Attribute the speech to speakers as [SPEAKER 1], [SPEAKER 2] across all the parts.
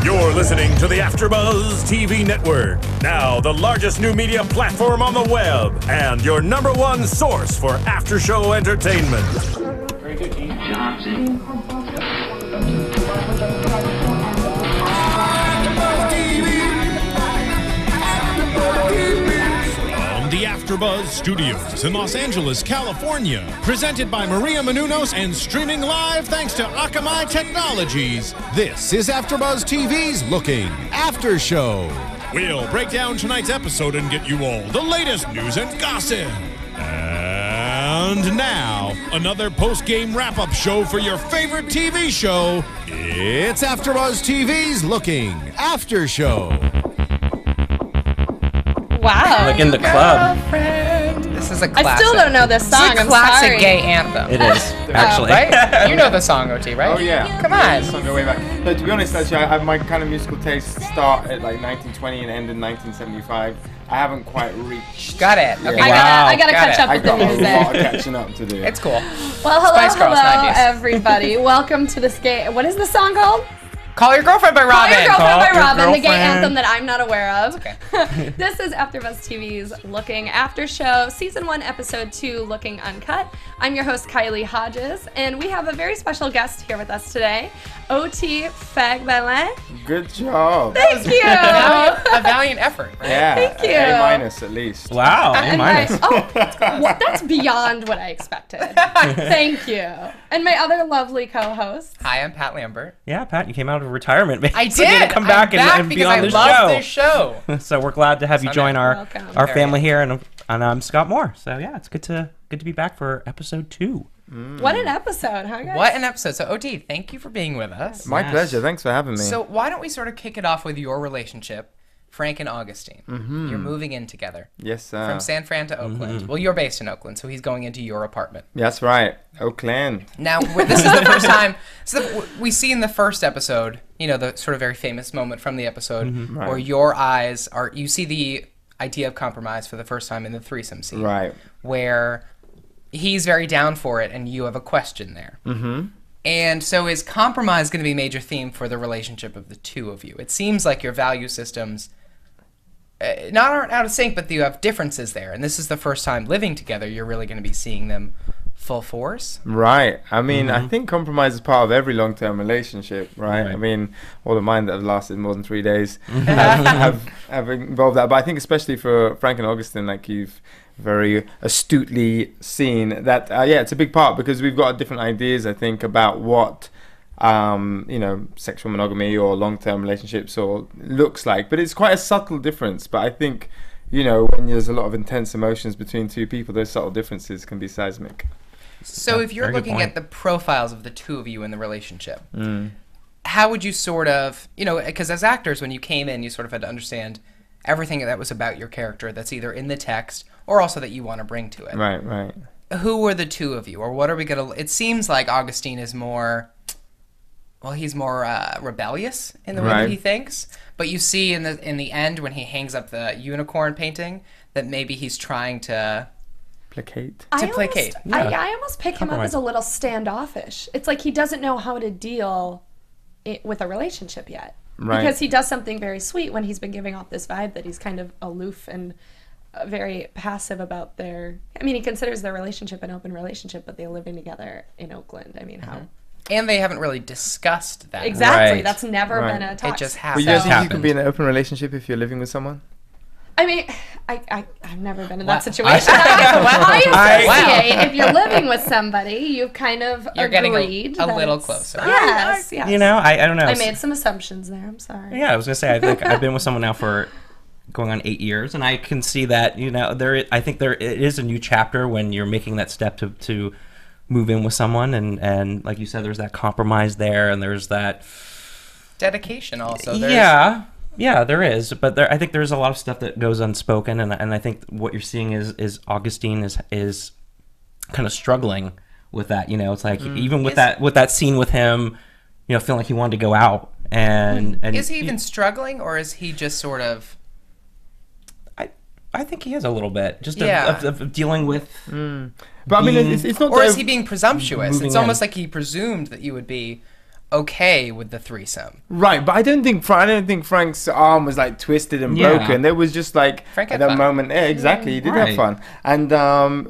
[SPEAKER 1] You're listening to the AFTERBUZZ TV Network, now the largest new media platform on the web, and your #1 source for after-show entertainment.
[SPEAKER 2] Very good, Gene. Johnson.
[SPEAKER 3] The AFTERBUZZ Studios in Los Angeles, California. Presented by Maria Menounos and streaming live thanks to Akamai Technologies. This is AFTERBUZZ TV's Looking After Show. We'll break down tonight's episode and get you all the latest news and gossip. And now, another post-game wrap-up show for your favorite TV show. It's AFTERBUZZ TV's Looking After Show.
[SPEAKER 4] Wow.
[SPEAKER 5] Like in the club.
[SPEAKER 6] This is a classic.
[SPEAKER 4] I still don't know this song.
[SPEAKER 6] It's a
[SPEAKER 4] I'm
[SPEAKER 6] classic
[SPEAKER 4] sorry.
[SPEAKER 6] gay anthem.
[SPEAKER 5] It is, actually.
[SPEAKER 6] Right? You know the song, O-T, right?
[SPEAKER 7] Oh, yeah.
[SPEAKER 6] Come on.
[SPEAKER 7] This song go way back. But to be honest, actually, I have my kind of musical taste start at like 1920 and end in 1975. I haven't quite reached.
[SPEAKER 6] Got it. Okay.
[SPEAKER 7] Yeah.
[SPEAKER 4] I gotta catch up
[SPEAKER 7] I
[SPEAKER 4] with the
[SPEAKER 7] got a lot of
[SPEAKER 4] music.
[SPEAKER 7] catching up to do.
[SPEAKER 6] It's cool.
[SPEAKER 4] Well, hello,
[SPEAKER 6] Spice Girls, 90s.
[SPEAKER 4] everybody. Welcome to this gay. What is the song called?
[SPEAKER 6] Call Your Girlfriend by Robin.
[SPEAKER 4] Call Your Girlfriend by
[SPEAKER 5] Your
[SPEAKER 4] Robin, the gay
[SPEAKER 5] Girlfriend.
[SPEAKER 4] anthem that I'm not aware of.
[SPEAKER 6] Okay.
[SPEAKER 4] This is AFTERBUZZ TV's Looking After Show, Season 1, Episode 2, Looking Uncut. I'm your host, Kylie Hodges, and we have a very special guest here with us today, O-T Fagbenle.
[SPEAKER 7] Good job.
[SPEAKER 4] Thank you.
[SPEAKER 6] A valiant effort, right?
[SPEAKER 7] Yeah.
[SPEAKER 4] Thank you.
[SPEAKER 7] A minus at least.
[SPEAKER 5] Wow, A
[SPEAKER 4] And
[SPEAKER 5] minus.
[SPEAKER 4] that's beyond what I expected. Thank you. And my other lovely co-host.
[SPEAKER 6] Hi, I'm Pat Lambert.
[SPEAKER 5] Yeah, Pat, you came out of retirement.
[SPEAKER 6] I
[SPEAKER 5] So you
[SPEAKER 6] did.
[SPEAKER 5] to come back
[SPEAKER 6] I'm
[SPEAKER 5] and,
[SPEAKER 6] back
[SPEAKER 5] and be
[SPEAKER 6] because
[SPEAKER 5] on
[SPEAKER 6] I
[SPEAKER 5] this
[SPEAKER 6] love
[SPEAKER 5] show.
[SPEAKER 6] this show.
[SPEAKER 5] So we're glad to have you join our
[SPEAKER 4] Welcome.
[SPEAKER 5] family here, and I'm Scott Moore. So yeah, it's good to be back for episode 2.
[SPEAKER 4] What an episode, huh, guys?
[SPEAKER 6] What an episode. So, O-T, thank you for being with us.
[SPEAKER 7] My
[SPEAKER 5] Yes.
[SPEAKER 7] pleasure. Thanks for having me.
[SPEAKER 6] So why don't we sort of kick it off with your relationship, Frank and Agustín. You're moving in together.
[SPEAKER 7] Yes, sir.
[SPEAKER 6] From San Fran to Oakland. Well, you're based in Oakland, so he's going into your apartment.
[SPEAKER 7] That's right. Oakland.
[SPEAKER 6] Now, this is the first time. So we see in the first episode, you know, the sort of very famous moment from the episode where
[SPEAKER 7] Right.
[SPEAKER 6] your eyes are. You see the idea of compromise for the first time in the threesome scene.
[SPEAKER 7] Right.
[SPEAKER 6] Where he's very down for it, and you have a question there. And so is compromise going to be a major theme for the relationship of the two of you? It seems like your value systems not aren't out of sync, but you have differences there. And this is the first time living together. You're really going to be seeing them full force.
[SPEAKER 7] Right. I mean, I think compromise is part of every long-term relationship, right? I mean, all of mine that have lasted more than 3 days have involved that. But I think especially for Frank and Agustín, like you've very astutely seen that, yeah, it's a big part because we've got different ideas, I think, about what you know, sexual monogamy or long-term relationships or looks like, but it's quite a subtle difference. But I think, you know, when there's a lot of intense emotions between two people, those subtle differences can be seismic.
[SPEAKER 6] So if you're
[SPEAKER 5] very good
[SPEAKER 6] looking
[SPEAKER 5] point.
[SPEAKER 6] at the profiles of the two of you in the relationship, how would you sort of, you know, because as actors, when you came in, you sort of had to understand everything that was about your character that's either in the text or also that you want to bring to it.
[SPEAKER 7] Right, right.
[SPEAKER 6] Who were the two of you, or what are we going to, it seems like Agustín is more, well, he's more rebellious in the way that
[SPEAKER 7] Right.
[SPEAKER 6] he thinks. But you see in the end when he hangs up the unicorn painting that maybe he's trying to
[SPEAKER 7] Placate.
[SPEAKER 6] placate.
[SPEAKER 4] I almost pick him up as a little standoffish. It's like he doesn't know how to deal with a relationship yet.
[SPEAKER 7] Right.
[SPEAKER 4] Because he does something very sweet when he's been giving off this vibe that he's kind of aloof and very passive about their... I mean, he considers their relationship an open relationship, but they're living together in Oakland. I mean, how...
[SPEAKER 6] And they haven't really discussed that.
[SPEAKER 4] Exactly.
[SPEAKER 5] Right.
[SPEAKER 4] That's never
[SPEAKER 7] Right.
[SPEAKER 4] been a talk.
[SPEAKER 6] It just
[SPEAKER 7] But
[SPEAKER 6] happened.
[SPEAKER 7] you don't think you
[SPEAKER 5] happened.
[SPEAKER 7] can be in an open relationship if you're living with someone?
[SPEAKER 4] I mean, I've never been in
[SPEAKER 6] Wow.
[SPEAKER 4] that situation. I associate
[SPEAKER 6] Wow.
[SPEAKER 4] if you're living with somebody, you've kind of
[SPEAKER 6] You're getting
[SPEAKER 4] agreed
[SPEAKER 6] a
[SPEAKER 4] that
[SPEAKER 6] little
[SPEAKER 4] it's-
[SPEAKER 6] closer.
[SPEAKER 4] Yes, yes.
[SPEAKER 5] You know, I don't know.
[SPEAKER 4] I made some assumptions there. I'm sorry.
[SPEAKER 5] Yeah, I was gonna say I think I've been with someone now for going on 8 years, and I can see that, you know, I think it is a new chapter when you're making that step to move in with someone, and like you said, there's that compromise there, and there's that
[SPEAKER 6] Dedication also.
[SPEAKER 5] yeah, there is, but I think there's a lot of stuff that goes unspoken, and I think what you're seeing is Agustín is kind of struggling with that. You know, it's like even with that scene with him, you know, feeling like he wanted to go out, and
[SPEAKER 6] Is he even struggling, or is he just sort of...
[SPEAKER 5] I think he is a little bit just
[SPEAKER 6] Yeah.
[SPEAKER 5] of dealing with.
[SPEAKER 7] But I mean, it's not.
[SPEAKER 6] Or
[SPEAKER 7] that
[SPEAKER 6] is he being presumptuous?
[SPEAKER 5] moving
[SPEAKER 6] It's almost
[SPEAKER 5] in.
[SPEAKER 6] like he presumed that you would be okay with the threesome.
[SPEAKER 7] Right, but I don't think Frank's arm was like twisted and broken. There was just like
[SPEAKER 6] Frank
[SPEAKER 7] at
[SPEAKER 6] had
[SPEAKER 7] that
[SPEAKER 6] fun.
[SPEAKER 7] moment. Yeah, exactly, he did have
[SPEAKER 5] Right.
[SPEAKER 7] fun, and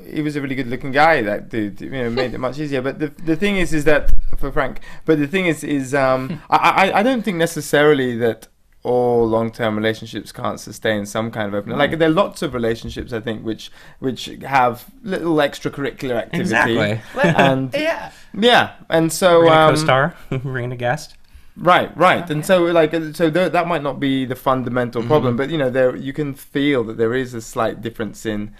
[SPEAKER 7] he was a really good-looking guy. That dude, made it much easier. But the thing is that for Frank. But the thing is I don't think necessarily that all long-term relationships can't sustain some kind of open. Like there are lots of relationships I think which have little extracurricular activity.
[SPEAKER 5] Exactly.
[SPEAKER 7] And
[SPEAKER 6] Yeah.
[SPEAKER 7] and so
[SPEAKER 5] Bring a co-star, bring a guest.
[SPEAKER 7] Right, and so that might not be the fundamental problem, but there you can feel that there is a slight difference in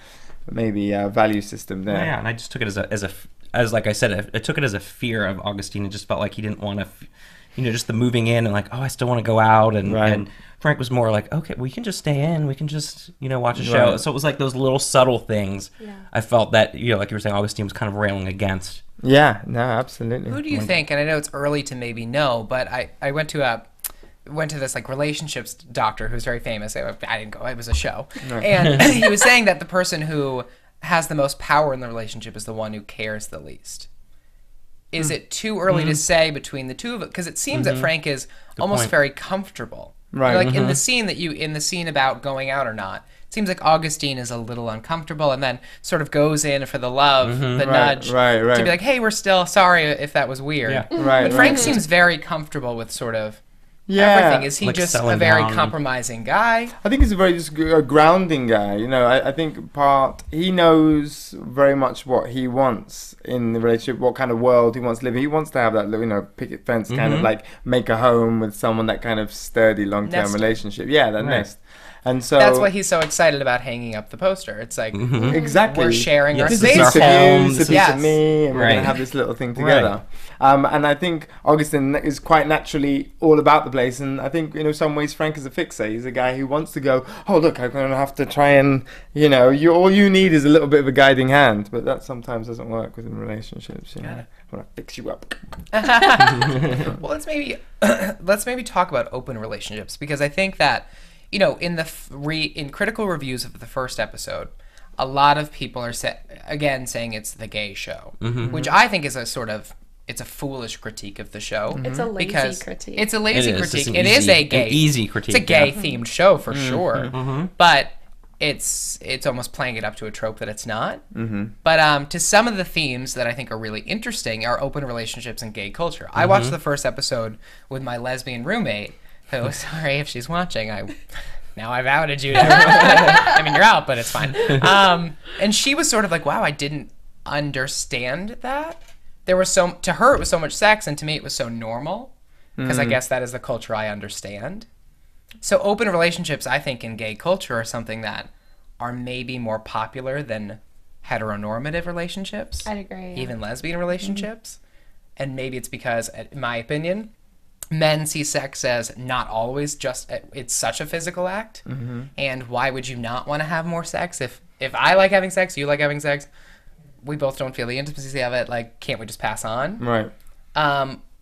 [SPEAKER 7] maybe value system there.
[SPEAKER 5] Yeah, and I just took it as like I said, I took it as a fear of Agustín. It just felt like he didn't want to, just the moving in and like, oh, I still want to go out, and Frank was more like, okay, we can just stay in, we can just watch a show. So it was like those little subtle things. Yeah. I felt that like you were saying, Agustín was kind of railing against.
[SPEAKER 7] Yeah, no, absolutely.
[SPEAKER 6] Who do you think? And I know it's early to maybe know, but I went to this like relationships doctor who's very famous. I didn't go. It was a show, and he was saying that the person who has the most power in the relationship is the one who cares the least. Is it too early to say between the two of it? Because it seems that Frank is almost very comfortable.
[SPEAKER 7] Right.
[SPEAKER 6] Like in the scene about going out or not, it seems like Agustín is a little uncomfortable and then sort of goes in for the love, the nudge, to be like, hey, we're still sorry if that was weird.
[SPEAKER 5] Yeah.
[SPEAKER 6] But Frank seems very comfortable with sort of everything. Is he
[SPEAKER 5] like
[SPEAKER 6] just a
[SPEAKER 5] settling
[SPEAKER 6] very
[SPEAKER 5] down.
[SPEAKER 6] compromising guy?
[SPEAKER 7] I think he's a very grounding guy. I think he knows very much what he wants in the relationship, what kind of world he wants to live in. He wants to have that picket fence kind of like make a home with someone, that kind of sturdy long-term relationship. Yeah, that nest. And so
[SPEAKER 6] that's why he's so excited about hanging up the poster. It's like
[SPEAKER 7] exactly
[SPEAKER 6] we're sharing our
[SPEAKER 5] This
[SPEAKER 6] space.
[SPEAKER 5] is our home.
[SPEAKER 7] This is me, and we're
[SPEAKER 5] Right.
[SPEAKER 7] gonna have this little thing together. And I think Agustín is quite naturally all about the place. And I think in some ways Frank is a fixer. He's a guy who wants to go, oh look, I'm gonna have to try and all you need is a little bit of a guiding hand. But that sometimes doesn't work within relationships. I want to fix you up.
[SPEAKER 6] Well, let's maybe talk about open relationships, because I think that in critical reviews of the first episode, a lot of people are saying it's the gay show, which I think is it's a foolish critique of the show.
[SPEAKER 4] It's a lazy critique.
[SPEAKER 6] It's a lazy critique.
[SPEAKER 5] It is an easy critique.
[SPEAKER 6] It's a gay themed show for sure, but it's almost playing it up to a trope that it's not. But to some of the themes that I think are really interesting are open relationships and gay culture. I watched the first episode with my lesbian roommate, who, sorry if she's watching, now I've outed you to everyone. I mean, you're out, but it's fine. And she was sort of like, wow, I didn't understand that. To her it was so much sex, and to me it was so normal, because I guess that is the culture I understand. So open relationships, I think, in gay culture are something that are maybe more popular than heteronormative relationships.
[SPEAKER 4] I'd agree. Yeah.
[SPEAKER 6] Even lesbian relationships. And maybe it's because, in my opinion, men see sex as not always it's such a physical act. And why would you not want to have more sex? If I like having sex, you like having sex, we both don't feel the intimacy of it, like, can't we just pass on?
[SPEAKER 7] Right.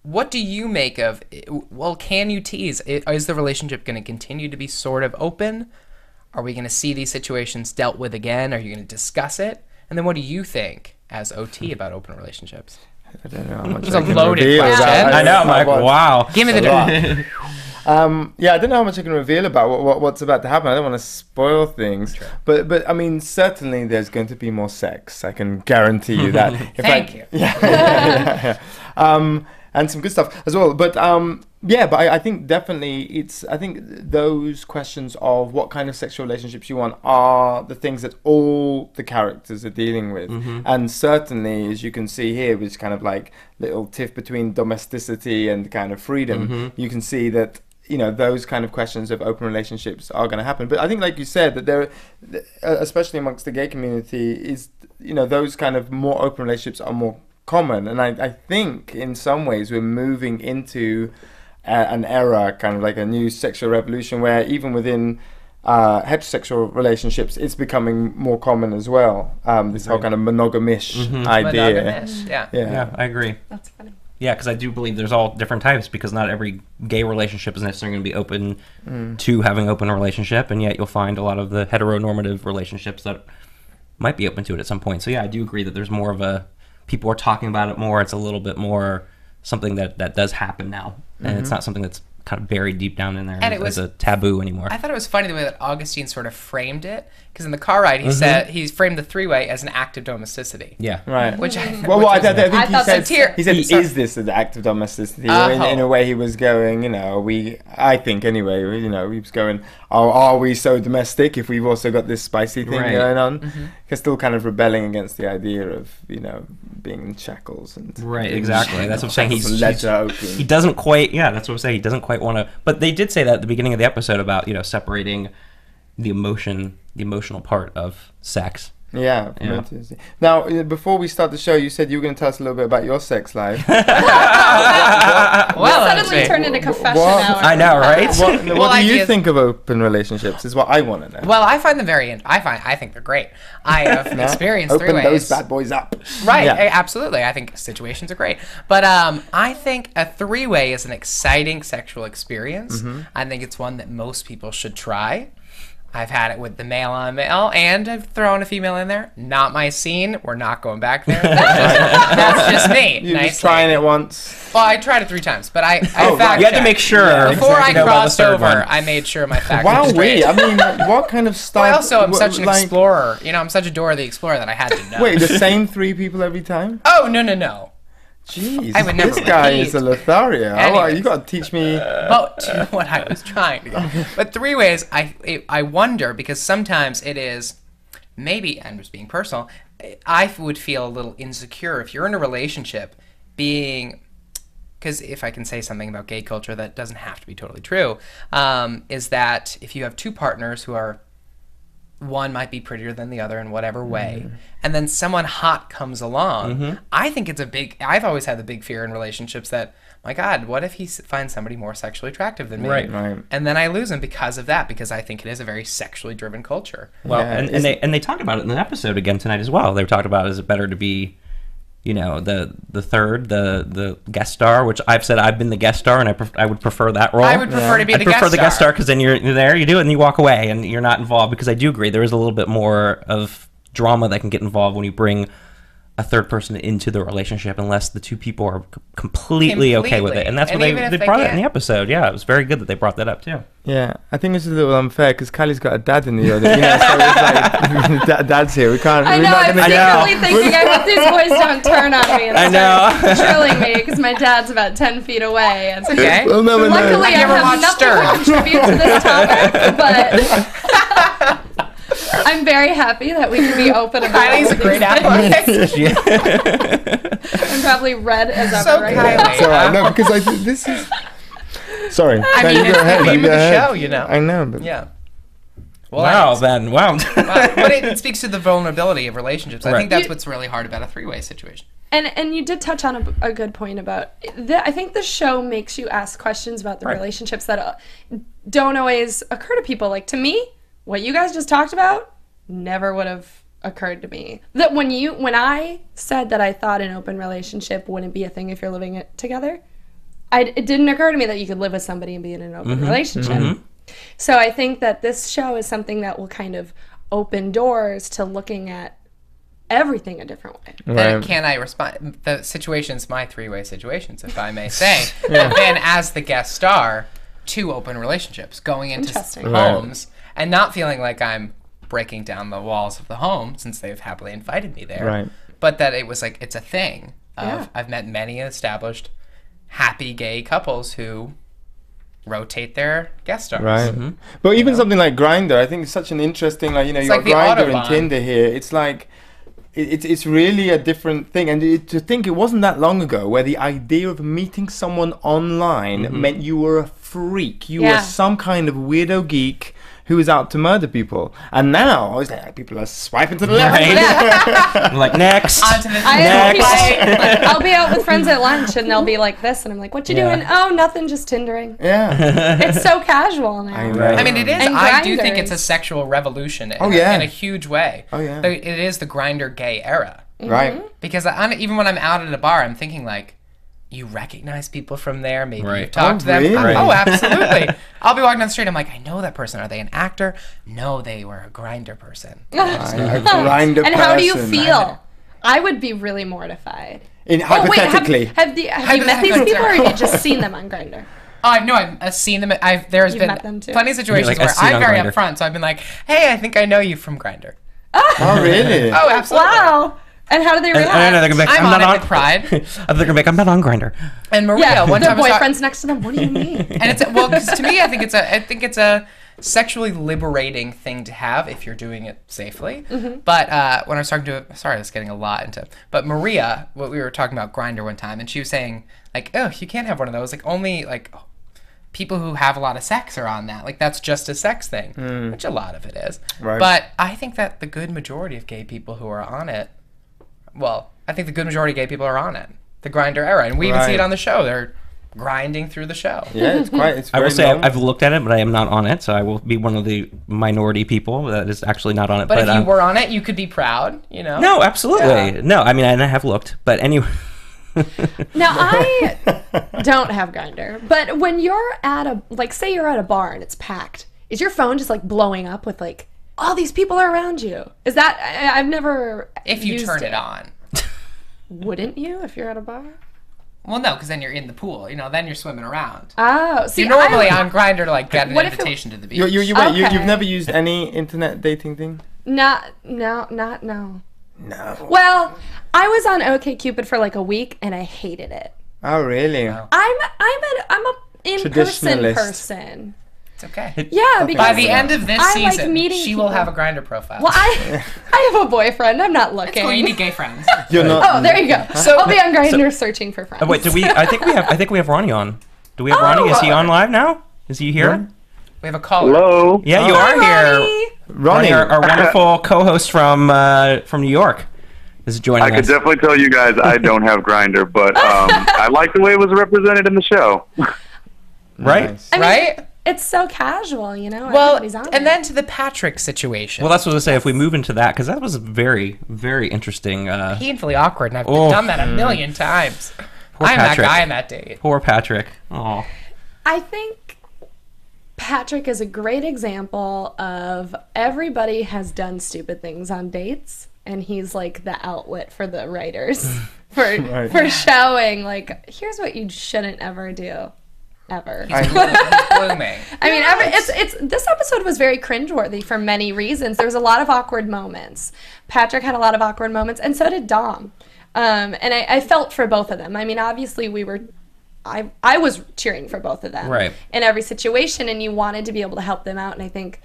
[SPEAKER 6] What do you make of, can you tease? Is the relationship going to continue to be sort of open? Are we going to see these situations dealt with again? Are you going to discuss it? And then what do you think as OT about open relationships?
[SPEAKER 7] I don't know how much
[SPEAKER 6] It's
[SPEAKER 7] I
[SPEAKER 6] a
[SPEAKER 7] can
[SPEAKER 6] loaded
[SPEAKER 7] reveal
[SPEAKER 6] question.
[SPEAKER 7] about-
[SPEAKER 5] I know, I'm like, wow.
[SPEAKER 6] Give me the
[SPEAKER 7] Yeah, I don't know how much I can reveal about what's about to happen. I don't want to spoil things.
[SPEAKER 6] Sure.
[SPEAKER 7] But I mean, certainly there's going to be more sex. I can guarantee you that.
[SPEAKER 6] Thank you.
[SPEAKER 7] Yeah. And some good stuff as well. But but I think definitely I think those questions of what kind of sexual relationships you want are the things that all the characters are dealing with. And certainly, as you can see here, which kind of like little tiff between domesticity and kind of freedom, you can see that those kind of questions of open relationships are going to happen. But I think, like you said, that there, especially amongst the gay community, is those kind of more open relationships are more common. And I think in some ways we're moving into an era, kind of like a new sexual revolution, where even within heterosexual relationships, it's becoming more common as well. This whole kind of monogamish idea.
[SPEAKER 6] Monogamish, yeah.
[SPEAKER 5] Yeah, I agree.
[SPEAKER 4] That's funny.
[SPEAKER 5] Yeah, because I do believe there's all different types, because not every gay relationship is necessarily going to be open to having open relationship, and yet you'll find a lot of the heteronormative relationships that might be open to it at some point. So yeah, I do agree that there's more of people are talking about it more. It's a little bit more something that does happen now, and it's not something that's kind of buried deep down in there
[SPEAKER 6] And it
[SPEAKER 5] as
[SPEAKER 6] was
[SPEAKER 5] a taboo anymore.
[SPEAKER 6] I thought it was funny the way that Augustine sort of framed it, because in the car ride he said he framed the three-way as an act of domesticity.
[SPEAKER 5] Yeah.
[SPEAKER 7] Right.
[SPEAKER 6] Which I
[SPEAKER 7] Well, I think
[SPEAKER 4] I thought that's here.
[SPEAKER 7] he said, is this an act of domesticity? In a way, he was going, I think anyway, he was going, are we so domestic if we've also got this spicy thing going on? He's still kind of rebelling against the idea of, being in shackles. And
[SPEAKER 5] Right, exactly. That's what I'm saying. He
[SPEAKER 7] He
[SPEAKER 5] doesn't quite, that's what I'm saying. He doesn't quite want to, but they did say that at the beginning of the episode about, separating the emotional part of sex.
[SPEAKER 7] Yeah. Now, before we start the show, you said you were going to tell us a little bit about your sex life.
[SPEAKER 4] Suddenly turned into confession hour.
[SPEAKER 5] I know, right?
[SPEAKER 7] What do you think of open relationships? Is what I want to know.
[SPEAKER 6] Well, I find them I think they're great. I have experienced
[SPEAKER 7] Open
[SPEAKER 6] three-ways.
[SPEAKER 7] those bad boys up.
[SPEAKER 6] Right,
[SPEAKER 7] Yeah.
[SPEAKER 6] absolutely. I think situations are great. But I think a three-way is an exciting sexual experience. I think it's one that most people should try. I've had it with the male on male, and I've thrown a female in there. Not my scene. We're not going back there. That's just me.
[SPEAKER 7] You're just trying it once.
[SPEAKER 6] Well, I tried it 3 times, but I
[SPEAKER 5] you had to make sure.
[SPEAKER 6] Before I crossed over,
[SPEAKER 5] one.
[SPEAKER 6] I made sure my facts
[SPEAKER 7] Wow,
[SPEAKER 6] were straight.
[SPEAKER 7] I mean, what kind of stuff?
[SPEAKER 6] Well, also, I'm such an explorer. I'm such a Dora the Explorer that I had to know.
[SPEAKER 7] Wait, the same 3 people every time?
[SPEAKER 6] Oh, no.
[SPEAKER 7] Jeez,
[SPEAKER 6] I would never
[SPEAKER 7] this guy
[SPEAKER 6] repeat.
[SPEAKER 7] is a Lothario.
[SPEAKER 6] Anyways.
[SPEAKER 7] You got to teach me.
[SPEAKER 6] Well, to what I was trying to get. But three-ways, I wonder, because sometimes it is, maybe, I'm just being personal, I would feel a little insecure if you're in a relationship being, because if I can say something about gay culture that doesn't have to be totally true, is that if you have 2 partners who are, one might be prettier than the other in whatever way, and then someone hot comes along, I think it's I've always had the big fear in relationships that, my God, what if he finds somebody more sexually attractive than me?
[SPEAKER 5] Right.
[SPEAKER 6] And then I lose him because of that, because I think it is a very sexually driven culture.
[SPEAKER 5] Well, and they talked about it in the episode again tonight as well. They were talking about, is it better to be, the third, the guest star, which I've said I've been the guest star, and I would prefer that role.
[SPEAKER 6] I would prefer to be
[SPEAKER 5] I'd
[SPEAKER 6] the
[SPEAKER 5] prefer
[SPEAKER 6] guest
[SPEAKER 5] the guest
[SPEAKER 6] star
[SPEAKER 5] star, because then you're there, you do it, and you walk away, and you're not involved, because I do agree there is a little bit more of drama that can get involved when you bring a third person into the relationship, unless the 2 people are completely okay with it. And that's what they brought it in the episode. Yeah, it was very good that they brought that up too.
[SPEAKER 7] Yeah, I think it's a little unfair because Kylie's got a dad in the other. So it's like, dad's here. We can't.
[SPEAKER 4] I know. I'm secretly thinking, I hope these boys don't turn on me and start trilling me, because my dad's about 10 feet away. And
[SPEAKER 6] okay.
[SPEAKER 7] Well, no,
[SPEAKER 4] luckily, I have nothing to contribute to this topic, but I'm very happy that we can be open about it.
[SPEAKER 6] Kylie's a great athlete.
[SPEAKER 4] I'm probably red as ever
[SPEAKER 6] So
[SPEAKER 4] right
[SPEAKER 6] Kylie.
[SPEAKER 4] now.
[SPEAKER 7] It's all right. No, because this is. Sorry.
[SPEAKER 6] I
[SPEAKER 7] No,
[SPEAKER 6] mean,
[SPEAKER 7] you
[SPEAKER 6] it's
[SPEAKER 7] go ahead.
[SPEAKER 6] the
[SPEAKER 7] You
[SPEAKER 6] theme
[SPEAKER 7] go
[SPEAKER 6] of the
[SPEAKER 7] ahead.
[SPEAKER 6] show,
[SPEAKER 7] I know, but
[SPEAKER 6] Yeah. Well,
[SPEAKER 5] Wow, Ben. Wow.
[SPEAKER 6] but it speaks to the vulnerability of relationships. I
[SPEAKER 5] Right.
[SPEAKER 6] think that's what's really hard about a three-way situation.
[SPEAKER 4] And you did touch on a good point about I think the show makes you ask questions about the relationships that don't always occur to people. Like, to me, what you guys just talked about never would have occurred to me. That when I said that I thought an open relationship wouldn't be a thing if you're living it together, it didn't occur to me that you could live with somebody and be in an open relationship. So I think that this show is something that will kind of open doors to looking at everything a different way.
[SPEAKER 6] Then can I respond? The situation's my three-way situations, if I may say. I've been, as the guest star, 2 open relationships, going into homes and not feeling like I'm breaking down the walls of the home, since they've happily invited me there. But that it was like, it's a thing. I've met many established happy gay couples who rotate their guest stars.
[SPEAKER 7] But even something like Grindr, I think it's such an interesting, you got Grindr and Tinder here. It's like, it's really a different thing. And to think it wasn't that long ago where the idea of meeting someone online meant you were a freak. You were some kind of weirdo geek who was out to murder people. And now it's like people are swiping to the left.
[SPEAKER 5] Like, next.
[SPEAKER 4] I'll be out with friends at lunch and they'll be like this, and I'm like, what you doing? Oh, nothing, just Tindering. It's so casual now.
[SPEAKER 6] I mean, it is.
[SPEAKER 4] And
[SPEAKER 6] I do think
[SPEAKER 4] Grindr
[SPEAKER 6] it's a sexual revolution in a huge way. It is the Grindr gay era. Because even when I'm out at a bar, I'm thinking like, you recognize people from there, maybe you've talked to them.
[SPEAKER 7] Really?
[SPEAKER 6] Oh, absolutely. I'll be walking down the street, I'm like, I know that person. Are they an actor? No, they were a Grindr person.
[SPEAKER 7] A Grindr
[SPEAKER 4] and how do you
[SPEAKER 7] person.
[SPEAKER 4] feel? I would be really mortified.
[SPEAKER 7] Hypothetically.
[SPEAKER 4] Have you met these people, or have you just seen them on Grindr?
[SPEAKER 6] No, I've seen them. There's been
[SPEAKER 4] met them too?
[SPEAKER 6] plenty of situations
[SPEAKER 5] Like,
[SPEAKER 6] where
[SPEAKER 5] I've seen
[SPEAKER 6] I'm
[SPEAKER 5] on
[SPEAKER 6] very
[SPEAKER 5] Grindr.
[SPEAKER 6] upfront, so I've been like, "Hey, I think I know you from Grindr."
[SPEAKER 7] Oh, really?
[SPEAKER 6] Oh, absolutely.
[SPEAKER 4] Wow. And how do they react?
[SPEAKER 5] I know they're gonna be like,
[SPEAKER 6] I'm
[SPEAKER 5] I'm
[SPEAKER 6] on
[SPEAKER 5] not
[SPEAKER 6] it with pride.
[SPEAKER 5] they're gonna be like, I'm not on Grindr.
[SPEAKER 6] And Maria,
[SPEAKER 4] Yeah,
[SPEAKER 6] one
[SPEAKER 4] their
[SPEAKER 6] time I saw-
[SPEAKER 4] boyfriend's next to them. What do you mean?
[SPEAKER 6] and it's well, 'cause to me, I think it's a sexually liberating thing to have if you're doing it safely. But when I was talking to, sorry, I was getting a lot into, but Maria, what we were talking about Grindr one time, and she was saying like, oh, you can't have one of those. Like only like people who have a lot of sex are on that. Like that's just a sex thing, which a lot of it is.
[SPEAKER 7] Right.
[SPEAKER 6] But I think that the good majority of gay people who are on it, well, I think the good majority of gay people are on it. The Grindr era, and we even see it on the show. They're grinding through the show.
[SPEAKER 7] Yeah, it's quite. It's
[SPEAKER 5] I will
[SPEAKER 7] very
[SPEAKER 5] say
[SPEAKER 7] normal.
[SPEAKER 5] I've looked at it, but I am not on it, so I will be one of the minority people that is actually not on it.
[SPEAKER 6] But if you were on it, you could be proud, you know?
[SPEAKER 5] no, absolutely,
[SPEAKER 6] Yeah.
[SPEAKER 5] no. I mean, and I have looked, but anyway.
[SPEAKER 4] Now, I don't have Grindr, but when you're at say you're at a bar and it's packed, is your phone just like blowing up with like all these people are around you? Is that I've never
[SPEAKER 6] If you
[SPEAKER 4] used
[SPEAKER 6] turn it on.
[SPEAKER 4] Wouldn't you if you're at a bar?
[SPEAKER 6] Well, no, because then you're in the pool. You know, then you're swimming around.
[SPEAKER 4] Oh, see,
[SPEAKER 6] You're normally on Grindr to like get an
[SPEAKER 4] What if it-
[SPEAKER 6] invitation to the beach.
[SPEAKER 7] Wait,
[SPEAKER 4] Okay.
[SPEAKER 7] you've never used any internet dating thing?
[SPEAKER 4] No.
[SPEAKER 7] No.
[SPEAKER 4] Well, I was on OkCupid for like a week and I hated it.
[SPEAKER 7] Oh, really?
[SPEAKER 6] Wow.
[SPEAKER 4] I'm a in-person
[SPEAKER 7] Traditionalist.
[SPEAKER 4] person.
[SPEAKER 6] It's okay.
[SPEAKER 4] Yeah, because
[SPEAKER 6] By the end of this
[SPEAKER 4] I like
[SPEAKER 6] season,
[SPEAKER 4] meeting
[SPEAKER 6] she will
[SPEAKER 4] people.
[SPEAKER 6] have a Grindr profile.
[SPEAKER 4] Well, I have a boyfriend. I'm not looking.
[SPEAKER 6] Cool, you need gay friends.
[SPEAKER 7] You're not.
[SPEAKER 4] Oh, there you go.
[SPEAKER 6] So-
[SPEAKER 4] I'll be on Grindr searching for friends.
[SPEAKER 5] Wait, I think we have Ronnie on. Do we have Ronnie? Is he on live now? Is he here?
[SPEAKER 6] We have a caller.
[SPEAKER 2] Hello.
[SPEAKER 5] Yeah, you
[SPEAKER 4] Hi,
[SPEAKER 5] are here.
[SPEAKER 4] Ronnie.
[SPEAKER 7] Ronnie,
[SPEAKER 5] Our wonderful co-host from New York is joining
[SPEAKER 2] I could
[SPEAKER 5] us.
[SPEAKER 2] definitely tell you guys I don't have Grindr, but I like the way it was represented in the show.
[SPEAKER 5] Right?
[SPEAKER 7] Nice.
[SPEAKER 4] I mean,
[SPEAKER 6] Right?
[SPEAKER 4] It's so casual, you know.
[SPEAKER 6] Well,
[SPEAKER 4] Everybody's on
[SPEAKER 6] and
[SPEAKER 4] it.
[SPEAKER 6] then to the Patrick situation.
[SPEAKER 5] Well, that's what I was going to say. If we move into that, because that was very, very interesting.
[SPEAKER 6] Painfully awkward, and I've
[SPEAKER 5] Oh.
[SPEAKER 6] done that a million times.
[SPEAKER 5] Poor
[SPEAKER 6] I'm
[SPEAKER 5] Patrick.
[SPEAKER 6] that guy on that date.
[SPEAKER 5] Poor Patrick. Oh.
[SPEAKER 4] I think Patrick is a great example of everybody has done stupid things on dates, and he's like the outlet for the writers for showing like here's what you shouldn't ever do. Ever.
[SPEAKER 6] He's blooming.
[SPEAKER 4] I mean, it's this episode was very cringeworthy for many reasons. There was a lot of awkward moments. Patrick had a lot of awkward moments, and so did Dom. And I felt for both of them. I mean, obviously I was cheering for both of them
[SPEAKER 5] Right.
[SPEAKER 4] in every situation, and you wanted to be able to help them out. And I think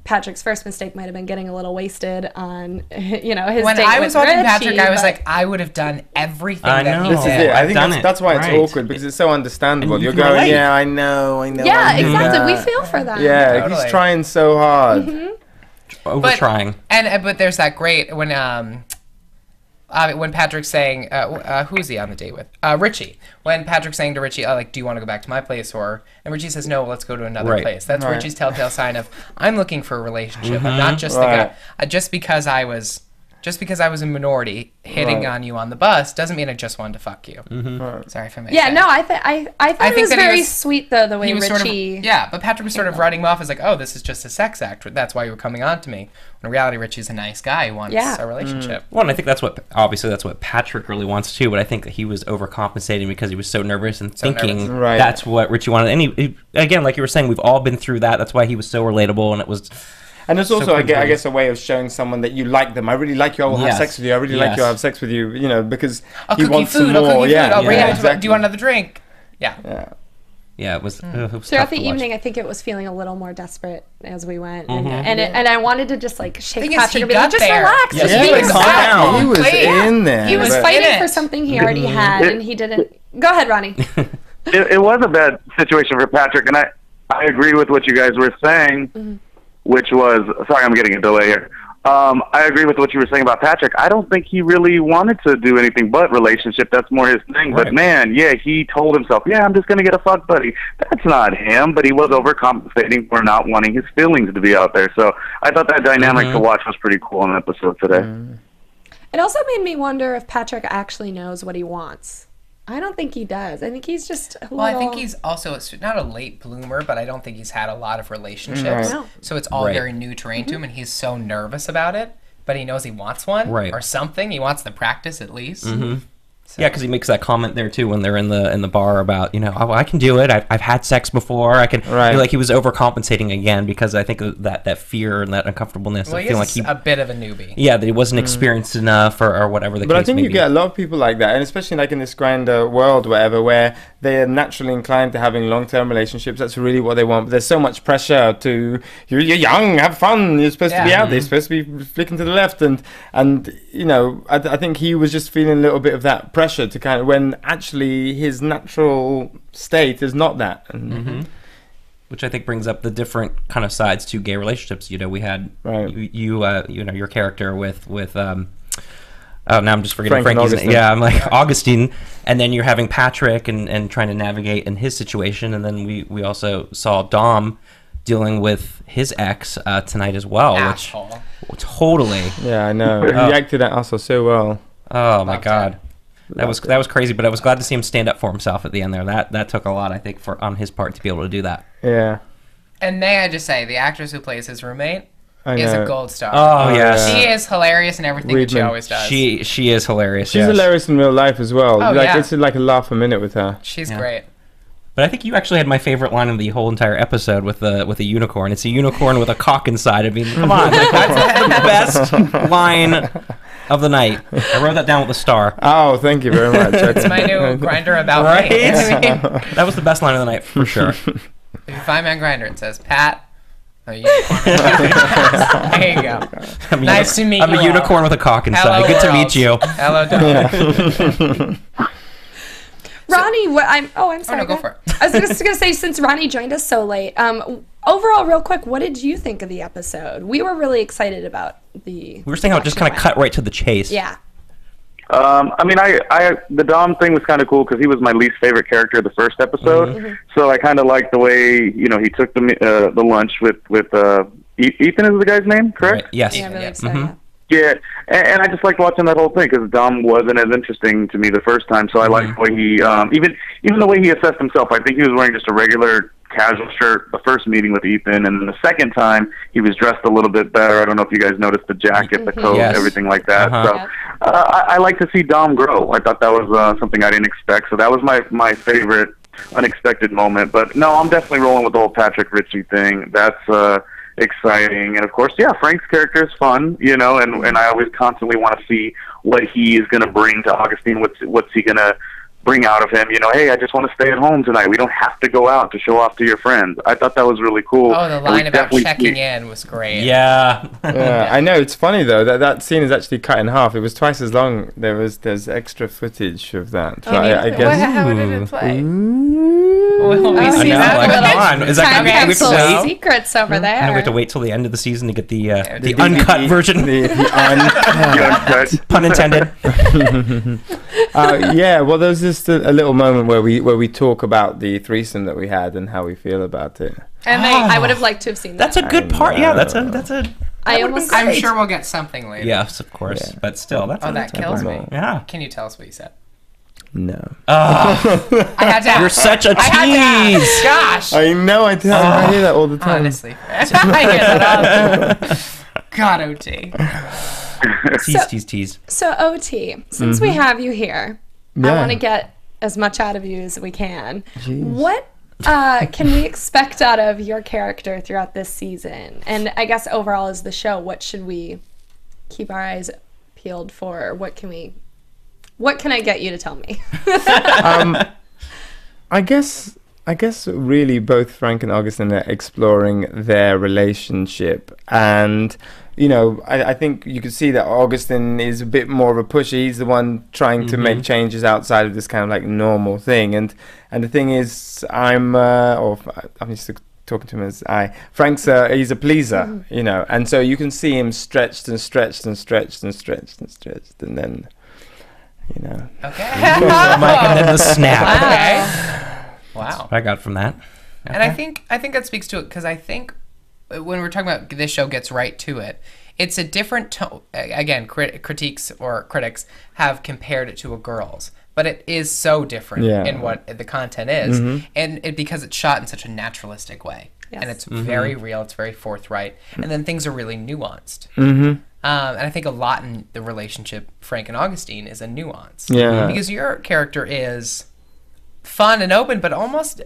[SPEAKER 4] Patrick's first mistake might have been getting a little wasted on, his
[SPEAKER 6] When
[SPEAKER 4] date
[SPEAKER 6] I was
[SPEAKER 4] with
[SPEAKER 6] watching
[SPEAKER 4] Richie,
[SPEAKER 6] Patrick, I was
[SPEAKER 4] but-
[SPEAKER 6] like, I would have done everything
[SPEAKER 5] I
[SPEAKER 6] that
[SPEAKER 5] know.
[SPEAKER 6] he
[SPEAKER 7] This is
[SPEAKER 6] did.
[SPEAKER 7] it. I
[SPEAKER 5] I've
[SPEAKER 7] think
[SPEAKER 5] done
[SPEAKER 7] that's
[SPEAKER 5] it.
[SPEAKER 7] why it's
[SPEAKER 5] Right.
[SPEAKER 7] awkward, because it's so understandable.
[SPEAKER 5] And you
[SPEAKER 7] You're
[SPEAKER 5] can
[SPEAKER 7] going,
[SPEAKER 5] relate.
[SPEAKER 7] yeah, I know.
[SPEAKER 4] yeah,
[SPEAKER 7] I know
[SPEAKER 4] exactly. We
[SPEAKER 7] that."
[SPEAKER 4] feel for them.
[SPEAKER 7] Yeah,
[SPEAKER 6] Totally.
[SPEAKER 7] he's trying so hard.
[SPEAKER 5] Over trying.
[SPEAKER 6] But there's that great when Patrick's saying, who's he on the date with? Richie. When Patrick's saying to Richie, like, do you want to go back to my place? And Richie says, no, let's go to another
[SPEAKER 5] Right.
[SPEAKER 6] place. That's
[SPEAKER 7] Right.
[SPEAKER 6] Richie's telltale sign of, I'm looking for a relationship. I'm not just the
[SPEAKER 7] Right.
[SPEAKER 6] guy. Just because I was a minority hitting
[SPEAKER 7] Right.
[SPEAKER 6] on you on the bus doesn't mean I just wanted to fuck you.
[SPEAKER 7] Right.
[SPEAKER 6] Sorry if I made
[SPEAKER 4] Yeah,
[SPEAKER 6] sense.
[SPEAKER 4] no, I thought it
[SPEAKER 6] think
[SPEAKER 4] was
[SPEAKER 6] that he
[SPEAKER 4] very
[SPEAKER 6] was-
[SPEAKER 4] sweet though the way
[SPEAKER 6] He was
[SPEAKER 4] Richie.
[SPEAKER 6] but Patrick was sort of writing him off as like, oh, this is just a sex act. That's why you were coming on to me. When in reality, Richie's a nice guy who wants
[SPEAKER 4] Yeah.
[SPEAKER 6] a relationship.
[SPEAKER 5] Well, and I think that's what Patrick really wants too. But I think that he was overcompensating because he was so nervous and thinking
[SPEAKER 7] nervous. Right.
[SPEAKER 5] that's what Richie wanted. And he, again, like you were saying, we've all been through that. That's why he was so relatable, and it was.
[SPEAKER 7] And it's also,
[SPEAKER 5] So
[SPEAKER 7] I
[SPEAKER 5] cringeworthy.
[SPEAKER 7] guess, a way of showing someone that you like them. I really like you. I will have
[SPEAKER 5] Yes.
[SPEAKER 7] sex with you. I really like
[SPEAKER 5] Yes.
[SPEAKER 7] you. I'll have sex with you. Because
[SPEAKER 6] I'll
[SPEAKER 7] he
[SPEAKER 6] cook you
[SPEAKER 7] wants some
[SPEAKER 6] food. I'll
[SPEAKER 7] more.
[SPEAKER 6] cook you
[SPEAKER 7] Yeah,
[SPEAKER 6] food. I'll bring
[SPEAKER 5] yeah,
[SPEAKER 6] you to. Do you want another drink? Yeah.
[SPEAKER 7] Yeah.
[SPEAKER 5] Yeah, it was. It was
[SPEAKER 4] Throughout
[SPEAKER 5] tough
[SPEAKER 4] the
[SPEAKER 5] to watch.
[SPEAKER 4] evening, I think it was feeling a little more desperate as we went,
[SPEAKER 5] Mm-hmm.
[SPEAKER 4] and I wanted to just like shake
[SPEAKER 6] Thing is,
[SPEAKER 4] Patrick
[SPEAKER 6] he
[SPEAKER 4] and be like,
[SPEAKER 6] got
[SPEAKER 4] just
[SPEAKER 6] there.
[SPEAKER 4] relax,
[SPEAKER 5] Yes,
[SPEAKER 4] just
[SPEAKER 5] he
[SPEAKER 4] be
[SPEAKER 5] was
[SPEAKER 4] yourself.
[SPEAKER 5] calm down.
[SPEAKER 7] He was
[SPEAKER 6] Wait.
[SPEAKER 7] in there.
[SPEAKER 4] He was
[SPEAKER 6] but-
[SPEAKER 4] fighting
[SPEAKER 6] in
[SPEAKER 4] for
[SPEAKER 6] it.
[SPEAKER 4] something he already had, and he didn't. Go ahead, Ronnie.
[SPEAKER 2] It was a bad situation for Patrick, and I agree with what you guys were saying, which was, sorry, I'm getting a delay here. I agree with what you were saying about Patrick. I don't think he really wanted to do anything but relationship. That's more his thing.
[SPEAKER 5] Right.
[SPEAKER 2] But man, yeah, he told himself, yeah, I'm just going to get a fuck buddy. That's not him, but he was overcompensating for not wanting his feelings to be out there. So I thought that dynamic to watch was pretty cool on the episode today.
[SPEAKER 4] It also made me wonder if Patrick actually knows what he wants. I don't think he does. I think he's just a
[SPEAKER 6] Well, I think
[SPEAKER 4] little-
[SPEAKER 6] he's also not a late bloomer, but I don't think he's had a lot of relationships.
[SPEAKER 7] Right.
[SPEAKER 4] No.
[SPEAKER 6] So it's all
[SPEAKER 5] Right.
[SPEAKER 6] very new terrain to him, and he's so nervous about it. But he knows he wants one
[SPEAKER 5] Right.
[SPEAKER 6] or something. He wants the practice at least.
[SPEAKER 5] Yeah, because he makes that comment there too when they're in the bar about, oh, I can do it. I've had sex before. I can.
[SPEAKER 7] Right.
[SPEAKER 5] Like he was overcompensating again because I think of that fear and that uncomfortableness.
[SPEAKER 6] Well,
[SPEAKER 5] I feel like
[SPEAKER 6] he's a bit of a newbie.
[SPEAKER 5] Yeah, that he wasn't experienced enough or whatever the case may be.
[SPEAKER 7] But I think you get a lot of people like that, and especially like in this grander world, whatever, where they are naturally inclined to having long-term relationships. That's really what they want. But there's so much pressure to you're young, have fun. You're supposed to be out there. You're supposed to be flicking to the left, and I think he was just feeling a little bit of that pressure to kind of when actually his natural state is not that. And,
[SPEAKER 5] which I think brings up the different kind of sides to gay relationships. We had your character with now I'm just forgetting Frankie's name. Yeah, I'm like Agustín, and then you're having Patrick and trying to navigate in his situation, and then we also saw Dom dealing with his ex tonight as well.
[SPEAKER 6] Asshole.
[SPEAKER 5] Which totally.
[SPEAKER 7] Yeah, I know. He acted that also so well.
[SPEAKER 5] Oh my God. That was crazy, but I was glad to see him stand up for himself at the end there. That took a lot, I think, on his part to be able to do that.
[SPEAKER 7] Yeah.
[SPEAKER 6] And may I just say, the actress who plays his roommate is a gold star.
[SPEAKER 5] Oh yes,
[SPEAKER 6] she is hilarious in everything that she always does.
[SPEAKER 5] She is hilarious.
[SPEAKER 7] She's hilarious in real life as well.
[SPEAKER 6] Oh,
[SPEAKER 7] It's like a laugh a minute with her.
[SPEAKER 6] She's great.
[SPEAKER 5] But I think you actually had my favorite line of the whole entire episode with a unicorn. It's a unicorn with a cock inside. I mean, come on, that's the best line of the night. I wrote that down with a star.
[SPEAKER 7] Oh, thank you very much.
[SPEAKER 6] It's my new Grindr about
[SPEAKER 5] right?
[SPEAKER 6] me.
[SPEAKER 5] That was the best line of the night for sure.
[SPEAKER 6] If you find me on Grindr, it says Pat. A unicorn. There you go. Nice to meet you.
[SPEAKER 5] I'm a unicorn with a cock inside.
[SPEAKER 6] Hello,
[SPEAKER 5] Good to
[SPEAKER 6] world.
[SPEAKER 5] meet you.
[SPEAKER 6] Hello, Dom.
[SPEAKER 4] Ronnie, I'm sorry.
[SPEAKER 6] no, go for it.
[SPEAKER 4] I was just going to say, since Ronnie joined us so late, overall, real quick, what did you think of the episode? We were really excited about
[SPEAKER 5] We were saying how it just kind of cut right to the chase.
[SPEAKER 4] Yeah.
[SPEAKER 2] I mean, the Dom thing was kind of cool because he was my least favorite character of the first episode. So I kind of liked the way he took the lunch with Ethan is the guy's name, correct?
[SPEAKER 5] Right. Yes.
[SPEAKER 4] Yeah, I believe so, yeah.
[SPEAKER 2] Yeah, and I just liked watching that whole thing because Dom wasn't as interesting to me the first time. So I liked the way he, even the way he assessed himself. I think he was wearing just a regular casual shirt the first meeting with Ethan, and then the second time he was dressed a little bit better. I don't know if you guys noticed the jacket, the coat, everything like that. So I like to see Dom grow. I thought that was something I didn't expect. So that was my favorite unexpected moment. But no, I'm definitely rolling with the whole Patrick Richie thing. That's exciting. And of course, Frank's character is fun, and I always constantly want to see what he is going to bring to Agustín. What's he going to bring out of him? Hey, I just want to stay at home tonight. We don't have to go out to show off to your friends. I thought that was really cool.
[SPEAKER 6] Oh, the line about checking in was great.
[SPEAKER 5] Yeah.
[SPEAKER 7] I know. It's funny though that scene is actually cut in half. It was twice as long. There's extra footage of that.
[SPEAKER 6] Oh, I guess. How did it play? Will we see
[SPEAKER 4] that?
[SPEAKER 5] Come on. Is that going to be
[SPEAKER 4] some secrets over there?
[SPEAKER 5] And we have to wait till the end of the season to get the uncut version.
[SPEAKER 7] The
[SPEAKER 2] uncut.
[SPEAKER 5] Pun intended.
[SPEAKER 7] Well, there's just a little moment where we talk about the threesome that we had and how we feel about it.
[SPEAKER 4] And I would have liked to have seen that.
[SPEAKER 5] That's a good part. Yeah, that's a.
[SPEAKER 6] I'm sure we'll get something later.
[SPEAKER 5] Yes, of course. But still,
[SPEAKER 6] that kills me.
[SPEAKER 5] Yeah.
[SPEAKER 6] Can you tell us what you said?
[SPEAKER 7] No.
[SPEAKER 6] I had to ask.
[SPEAKER 5] You're such a tease.
[SPEAKER 6] Gosh.
[SPEAKER 7] I know. I hear that all the time.
[SPEAKER 6] Honestly, I hear that all the time. God, OT.
[SPEAKER 5] Tease.
[SPEAKER 4] So OT, since we have you here, I want to get as much out of you as we can.
[SPEAKER 7] Jeez.
[SPEAKER 4] What can we expect out of your character throughout this season? And I guess overall as the show, what should we keep our eyes peeled for? What can I get you to tell me?
[SPEAKER 7] I guess really both Frank and Agustín are exploring their relationship, and I think you can see that Agustín is a bit more of a pusher. He's the one trying to make changes outside of this kind of like normal thing, and the thing is, I'm used to talking to him as Frank's he's a pleaser, and so you can see him stretched and stretched and stretched and stretched and stretched, and then
[SPEAKER 6] Okay.
[SPEAKER 5] And then the snap.
[SPEAKER 6] Wow.
[SPEAKER 5] That's what I got from that. Okay.
[SPEAKER 6] And I think that speaks to it because I think when we're talking about this show gets right to it, it's a different tone. Again, critics have compared it to a girl's, but it is so different in what the content is, and because it's shot in such a naturalistic way, and it's very real, it's very forthright, and then things are really nuanced. And I think a lot in the relationship, Frank and Agustín, is a nuance.
[SPEAKER 7] Yeah.
[SPEAKER 6] Because your character is fun and open, but almost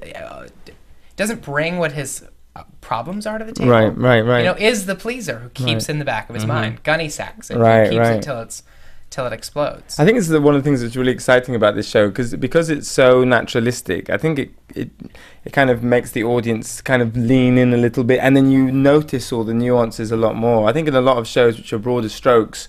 [SPEAKER 6] doesn't bring what his problems are to the table.
[SPEAKER 7] Right.
[SPEAKER 6] You know, is the pleaser who keeps in the back of his mind. Gunny sacks it.
[SPEAKER 7] Right,
[SPEAKER 6] Keeps
[SPEAKER 7] right.
[SPEAKER 6] it till it explodes.
[SPEAKER 7] I think it's one of the things that's really exciting about this show because it's so naturalistic. I think it kind of makes the audience kind of lean in a little bit, and then you notice all the nuances a lot more. I think in a lot of shows which are broader strokes,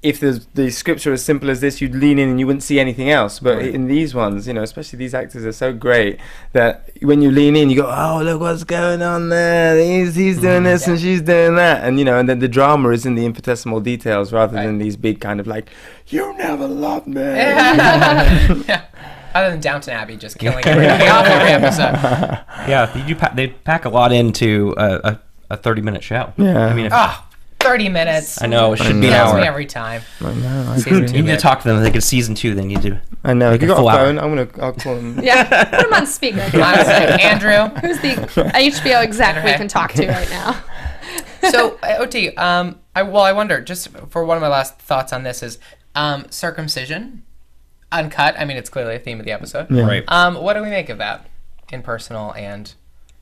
[SPEAKER 7] if the scripts are as simple as this, you'd lean in and you wouldn't see anything else. But in these ones, you know, especially these actors are so great that when you lean in, you go, oh, look what's going on there. He's doing this and she's doing that. And, you know, and then the drama is in the infinitesimal details rather than these big kind of like, you never loved me.
[SPEAKER 6] Yeah. Other than Downton Abbey just killing everything off every episode.
[SPEAKER 5] Yeah, they pack a lot into a 30-minute show.
[SPEAKER 7] Yeah.
[SPEAKER 5] I mean,
[SPEAKER 6] 30 minutes.
[SPEAKER 5] I know, it should be an
[SPEAKER 6] Kills me
[SPEAKER 5] hour.
[SPEAKER 6] every time.
[SPEAKER 7] I know. I
[SPEAKER 6] Season
[SPEAKER 7] agree.
[SPEAKER 6] two.
[SPEAKER 5] You need to talk to them. They get season 2. They need to.
[SPEAKER 7] I know. If you got
[SPEAKER 5] full
[SPEAKER 7] a
[SPEAKER 5] hour.
[SPEAKER 7] phone, I'll call them.
[SPEAKER 4] Yeah, put him on speaker.
[SPEAKER 6] Honestly, Andrew.
[SPEAKER 4] Who's the HBO exec we
[SPEAKER 6] Okay.
[SPEAKER 4] can talk to right now?
[SPEAKER 6] So, OT, I wonder, just for one of my last thoughts on this is circumcision, uncut. I mean, it's clearly a theme of the episode.
[SPEAKER 7] Yeah.
[SPEAKER 5] Right.
[SPEAKER 6] What do we make of that in personal and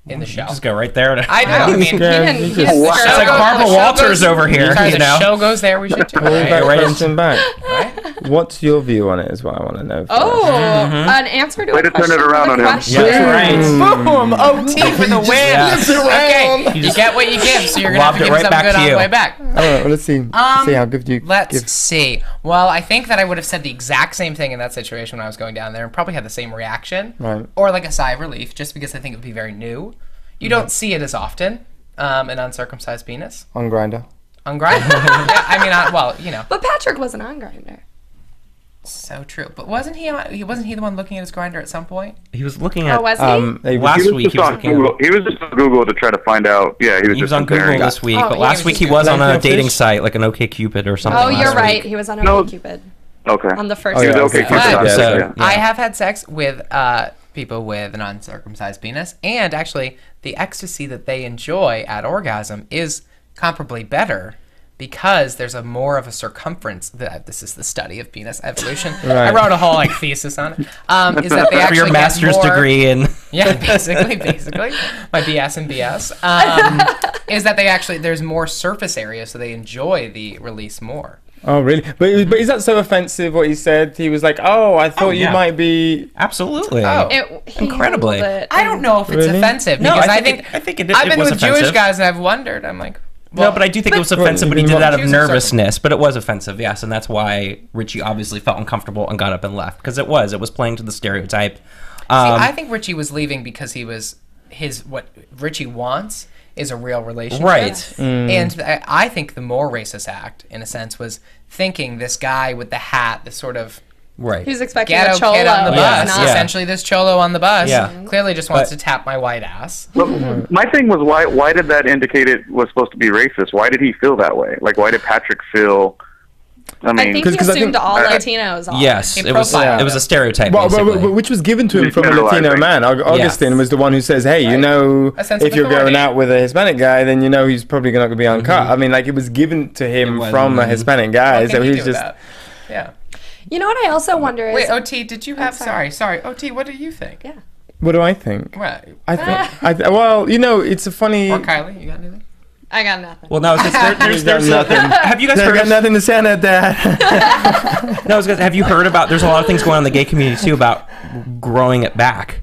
[SPEAKER 6] in the show?
[SPEAKER 5] Just go right there.
[SPEAKER 6] I know. I mean,
[SPEAKER 7] Yeah,
[SPEAKER 4] He
[SPEAKER 7] you
[SPEAKER 4] didn't
[SPEAKER 7] just-
[SPEAKER 4] the
[SPEAKER 5] It's
[SPEAKER 4] show
[SPEAKER 5] like
[SPEAKER 4] goes-
[SPEAKER 5] Barbara
[SPEAKER 6] the show
[SPEAKER 5] Walters
[SPEAKER 6] goes-
[SPEAKER 5] over here,
[SPEAKER 6] Sorry,
[SPEAKER 5] you know.
[SPEAKER 6] the show goes there. We should too.
[SPEAKER 7] All
[SPEAKER 6] Right?
[SPEAKER 7] back,
[SPEAKER 5] right
[SPEAKER 7] front and back.
[SPEAKER 6] Right?
[SPEAKER 7] What's your view on it is what I want to know.
[SPEAKER 4] Oh, an answer to
[SPEAKER 2] Way
[SPEAKER 4] a
[SPEAKER 2] to turn
[SPEAKER 4] question.
[SPEAKER 2] it around
[SPEAKER 4] for the
[SPEAKER 2] on him.
[SPEAKER 4] question.
[SPEAKER 5] That's right.
[SPEAKER 6] Boom! OT for the win.
[SPEAKER 5] Yes.
[SPEAKER 6] Okay, you get what you give, so you're gonna have
[SPEAKER 5] Lobbed
[SPEAKER 6] to
[SPEAKER 5] it
[SPEAKER 6] give
[SPEAKER 5] right
[SPEAKER 6] something
[SPEAKER 5] back
[SPEAKER 6] good
[SPEAKER 5] to
[SPEAKER 6] on the
[SPEAKER 5] you.
[SPEAKER 6] way back.
[SPEAKER 7] All right, well, let's see. See how good you
[SPEAKER 6] Let's
[SPEAKER 7] give.
[SPEAKER 6] see. Well, I think that I would have said the exact same thing in that situation when I was going down there and probably had the same reaction.
[SPEAKER 7] Right.
[SPEAKER 6] Or like a sigh of relief, just because I think it would be very new. You don't see it as often, an uncircumcised penis.
[SPEAKER 7] On Grindr.
[SPEAKER 6] On Grindr? Yeah, I mean, well, you know.
[SPEAKER 4] But Patrick wasn't on Grindr.
[SPEAKER 6] So true. But wasn't he the one looking at his Grindr at some point?
[SPEAKER 5] He was looking at.
[SPEAKER 4] Oh, was he?
[SPEAKER 5] Last
[SPEAKER 2] He was
[SPEAKER 5] week
[SPEAKER 2] just
[SPEAKER 5] he was
[SPEAKER 2] on
[SPEAKER 5] looking.
[SPEAKER 2] Google. He was just on Google to try to find out. Yeah, he was
[SPEAKER 5] He
[SPEAKER 2] just
[SPEAKER 5] was on Google
[SPEAKER 2] comparing.
[SPEAKER 5] this week,
[SPEAKER 4] Oh,
[SPEAKER 5] but
[SPEAKER 4] he
[SPEAKER 5] last
[SPEAKER 4] was
[SPEAKER 5] week
[SPEAKER 4] just
[SPEAKER 5] he was on a
[SPEAKER 7] Like
[SPEAKER 5] dating
[SPEAKER 7] fish?
[SPEAKER 5] site like an OkCupid or something.
[SPEAKER 4] Oh, you're
[SPEAKER 5] last
[SPEAKER 4] right.
[SPEAKER 5] week.
[SPEAKER 4] He was on
[SPEAKER 2] No.
[SPEAKER 4] OkCupid
[SPEAKER 2] Okay.
[SPEAKER 4] on the first
[SPEAKER 7] Oh, yeah,
[SPEAKER 2] He was
[SPEAKER 4] episode.
[SPEAKER 2] okay.
[SPEAKER 6] But
[SPEAKER 5] episode.
[SPEAKER 7] Yeah.
[SPEAKER 6] I have had sex with people with an uncircumcised penis, and actually the ecstasy that they enjoy at orgasm is comparably better because there's a more of a circumference. This is the study of penis evolution.
[SPEAKER 7] Right.
[SPEAKER 6] I wrote a whole thesis on it. Is that they
[SPEAKER 5] For
[SPEAKER 6] actually
[SPEAKER 5] your
[SPEAKER 6] get
[SPEAKER 5] master's
[SPEAKER 6] more-
[SPEAKER 5] degree in.
[SPEAKER 6] Yeah, basically, my BS and BS is that there's more surface area, so they enjoy the release more.
[SPEAKER 7] Oh, really? But is that so offensive what he said? He was like, oh, I thought you
[SPEAKER 5] yeah.
[SPEAKER 7] might be...
[SPEAKER 5] Absolutely.
[SPEAKER 6] Oh.
[SPEAKER 4] He
[SPEAKER 5] Incredibly.
[SPEAKER 4] handled it
[SPEAKER 6] I don't know if it's
[SPEAKER 7] Really?
[SPEAKER 6] offensive
[SPEAKER 5] No,
[SPEAKER 6] because
[SPEAKER 5] I
[SPEAKER 6] I
[SPEAKER 5] think
[SPEAKER 6] think
[SPEAKER 5] it
[SPEAKER 6] I've been
[SPEAKER 5] was
[SPEAKER 6] with Jewish
[SPEAKER 5] offensive.
[SPEAKER 6] guys and I've wondered. I'm like,
[SPEAKER 5] No, but I do think it was offensive, but he did it out of
[SPEAKER 6] Jews are
[SPEAKER 5] nervousness. But it was offensive, yes, and that's why Richie obviously felt uncomfortable and got up and left because it was playing to the stereotype.
[SPEAKER 6] I think Richie was leaving because he was what Richie wants is a real relationship,
[SPEAKER 5] Right.
[SPEAKER 6] And I think the more racist act, in a sense, was thinking this guy with the hat, this sort of
[SPEAKER 5] Right.
[SPEAKER 4] He was expecting
[SPEAKER 6] ghetto
[SPEAKER 4] a cholo.
[SPEAKER 6] kid on the
[SPEAKER 5] Yeah.
[SPEAKER 6] bus.
[SPEAKER 4] Not,
[SPEAKER 6] Essentially, this cholo on the bus
[SPEAKER 5] Yeah.
[SPEAKER 6] clearly just wants
[SPEAKER 5] But-
[SPEAKER 6] to tap my white ass.
[SPEAKER 2] But my thing was why did that indicate it was supposed to be racist? Why did he feel that way? Like why did Patrick feel? I
[SPEAKER 4] I
[SPEAKER 2] mean,
[SPEAKER 4] think he
[SPEAKER 7] 'cause I
[SPEAKER 4] assumed
[SPEAKER 7] think-
[SPEAKER 4] all
[SPEAKER 2] I-
[SPEAKER 4] Latinos are.
[SPEAKER 5] Yes,
[SPEAKER 6] He
[SPEAKER 5] it was.
[SPEAKER 6] profiled
[SPEAKER 5] It was a stereotype.
[SPEAKER 7] Well,
[SPEAKER 5] basically.
[SPEAKER 7] which was given to him from a
[SPEAKER 2] Generalizing.
[SPEAKER 7] Latino man. Augustine was the one who says, hey, you know,
[SPEAKER 6] A sense
[SPEAKER 7] if
[SPEAKER 6] of
[SPEAKER 7] you're going
[SPEAKER 6] authority.
[SPEAKER 7] out with a Hispanic guy, then you know he's probably not going to be uncut. I mean, like, it was given to him
[SPEAKER 5] It was,
[SPEAKER 7] from a Hispanic guy,
[SPEAKER 6] What
[SPEAKER 7] so
[SPEAKER 6] can you
[SPEAKER 7] he's
[SPEAKER 6] do with
[SPEAKER 7] just...
[SPEAKER 6] that? Yeah.
[SPEAKER 4] You know what I also wonder is
[SPEAKER 6] Wait, OT, did you have?
[SPEAKER 4] sorry.
[SPEAKER 6] Sorry, OT. What do you think?
[SPEAKER 4] Yeah.
[SPEAKER 7] What do I think?
[SPEAKER 6] What?
[SPEAKER 7] I think... well, you know, it's a funny...
[SPEAKER 6] Or Kylie, you got anything?
[SPEAKER 4] I got nothing.
[SPEAKER 5] Well, no, it's just, there's
[SPEAKER 7] got nothing.
[SPEAKER 5] Have you guys
[SPEAKER 7] I
[SPEAKER 5] heard?
[SPEAKER 7] got nothing to say on that, Dad.
[SPEAKER 5] No, it's 'cause have you heard about? There's a lot of things going on in the gay community too about growing it back.